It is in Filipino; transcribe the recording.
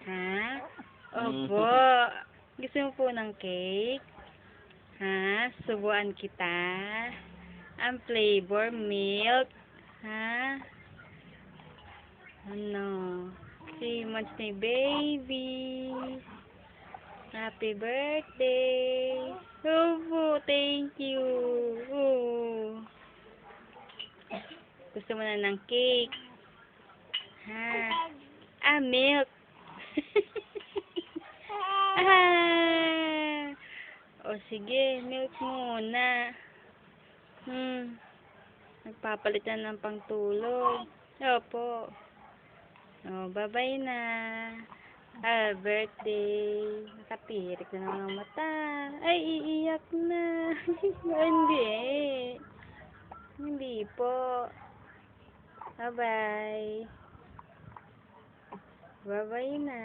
Ha? Opo. Gusto mo po ng cake? Ha? Subuan kita? Ang flavor milk? Ha? Ano? 3 months ni baby. Happy birthday. Opo, thank you. Oh. Gusto mo na ng cake? Ha? Milk. O sige, milk muna. Nagpapalit na ng pangtulog. Opo. O, bye-bye na. Birthday. Nakatirik na ng mata. Ay, iiyak na. Hindi. Hindi po. Bye-bye. Bye-bye na.